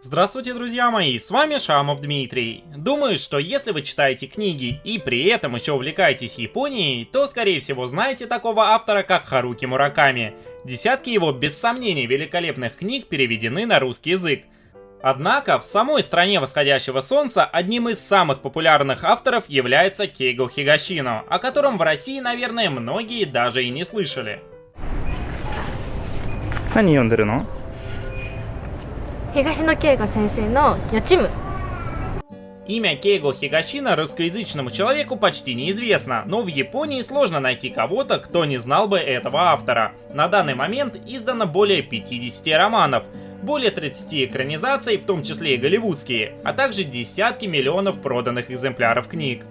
Здравствуйте, друзья мои, с вами Шамов Дмитрий. Думаю, что если вы читаете книги и при этом еще увлекаетесь Японией, то скорее всего знаете такого автора, как Харуки Мураками. Десятки его без сомнений великолепных книг переведены на русский язык. Однако в самой стране восходящего солнца одним из самых популярных авторов является Кейго Хигашино, о котором в России, наверное, многие даже и не слышали. 何読んでるの？ 東野圭吾先生の予知夢。 Имя Кейго Хигашино русскоязычному человеку почти неизвестно, но в Японии сложно найти кого-то, кто не знал бы этого автора. На данный момент издано более 50 романов, более 30 экранизаций, в том числе и голливудские, а также десятки миллионов проданных экземпляров книг.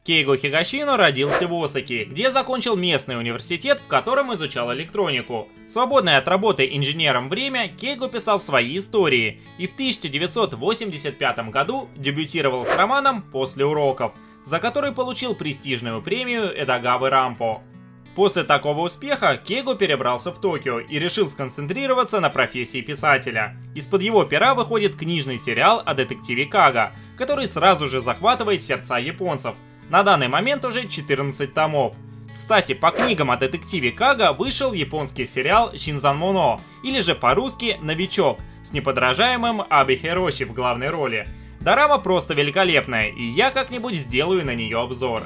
Кейго Хигашино родился в Осаке, где закончил местный университет, в котором изучал электронику. В свободное от работы инженером время Кейго писал свои истории и в 1985 году дебютировал с романом «После уроков», за который получил престижную премию Эдагавы Рампо. После такого успеха Кейго перебрался в Токио и решил сконцентрироваться на профессии писателя. Из-под его пера выходит книжный сериал о детективе Кага, который сразу же захватывает сердца японцев. На данный момент уже 14 томов. Кстати, по книгам о детективе Кага вышел японский сериал «Шинзан Моно», или же по-русски «Новичок», с неподражаемым Абе Хироши в главной роли. Дорама просто великолепная, и я как-нибудь сделаю на нее обзор.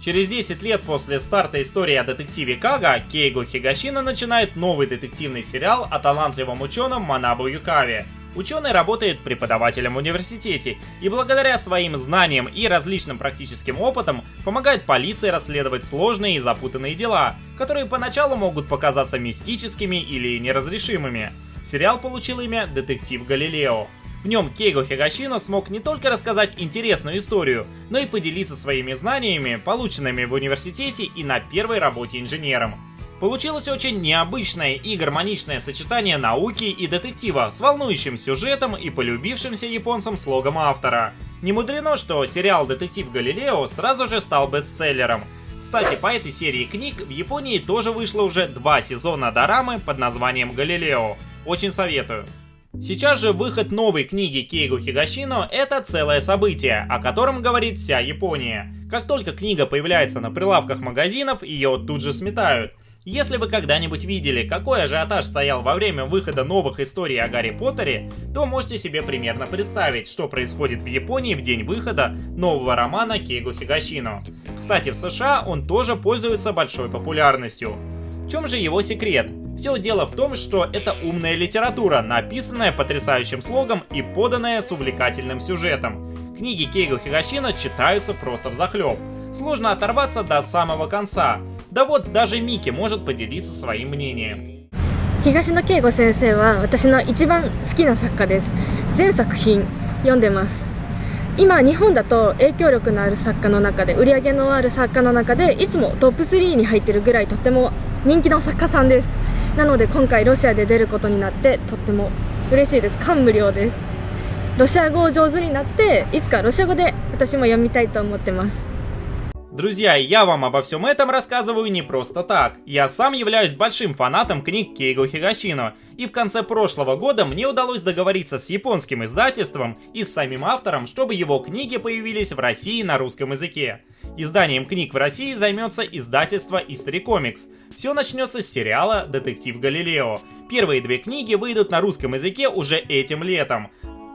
Через 10 лет после старта истории о детективе Кага, Кейго Хигашино начинает новый детективный сериал о талантливом ученом Манабу Юкаве. Ученый работает преподавателем в университете и благодаря своим знаниям и различным практическим опытам помогает полиции расследовать сложные и запутанные дела, которые поначалу могут показаться мистическими или неразрешимыми. Сериал получил имя «Детектив Галилео». В нем Кейго Хигашино смог не только рассказать интересную историю, но и поделиться своими знаниями, полученными в университете и на первой работе инженером. Получилось очень необычное и гармоничное сочетание науки и детектива с волнующим сюжетом и полюбившимся японцам слогом автора. Не мудрено, что сериал «Детектив Галилео» сразу же стал бестселлером. Кстати, по этой серии книг в Японии тоже вышло уже 2 сезона дорамы под названием «Галилео». Очень советую. Сейчас же выход новой книги Кейго Хигашино – это целое событие, о котором говорит вся Япония. Как только книга появляется на прилавках магазинов, ее тут же сметают. Если вы когда-нибудь видели, какой ажиотаж стоял во время выхода новых историй о Гарри Поттере, то можете себе примерно представить, что происходит в Японии в день выхода нового романа Кейго Хигашино. Кстати, в США он тоже пользуется большой популярностью. В чем же его секрет? Все дело в том, что это умная литература, написанная потрясающим слогом и поданная с увлекательным сюжетом. Книги Кейго Хигашино читаются просто взахлеб. Сложно оторваться до самого конца. Да вот даже Мики может поделиться своим мнением. 東野圭吾先生は私の一番好きな作家です。全作品読んでます。今日本だと影響力のある作家の中で売り上げのある作家の中でいつもトップ3に入ってるぐらいとっても人気の作家さんです。なので今回ロシアで出ることになってとっても嬉しいです。感無量です。ロシア語を上手になっていつかロシア語で私も読みたいと思ってます。 Друзья, я вам обо всем этом рассказываю не просто так. Я сам являюсь большим фанатом книг Кейго Хигашино, и в конце прошлого года мне удалось договориться с японским издательством и с самим автором, чтобы его книги появились в России на русском языке. Изданием книг в России займется издательство History Comics. Все начнется с сериала «Детектив Галилео». Первые 2 книги выйдут на русском языке уже этим летом.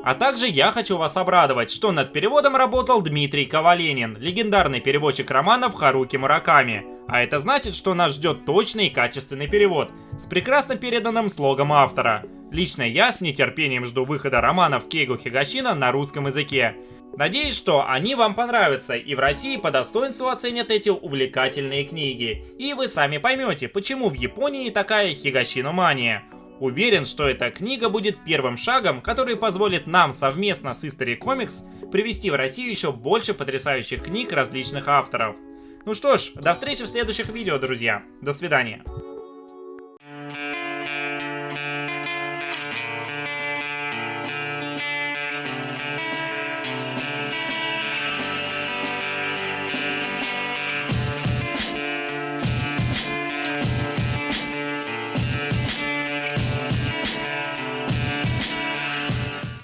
А также я хочу вас обрадовать, что над переводом работал Дмитрий Коваленин, легендарный переводчик романов Харуки Мураками. А это значит, что нас ждет точный и качественный перевод, с прекрасно переданным слогом автора. Лично я с нетерпением жду выхода романов Кейго Хигашино на русском языке. Надеюсь, что они вам понравятся и в России по достоинству оценят эти увлекательные книги. И вы сами поймете, почему в Японии такая Хигашино-мания. Уверен, что эта книга будет первым шагом, который позволит нам совместно с History Comics привести в Россию еще больше потрясающих книг различных авторов. Ну что ж, до встречи в следующих видео, друзья. До свидания.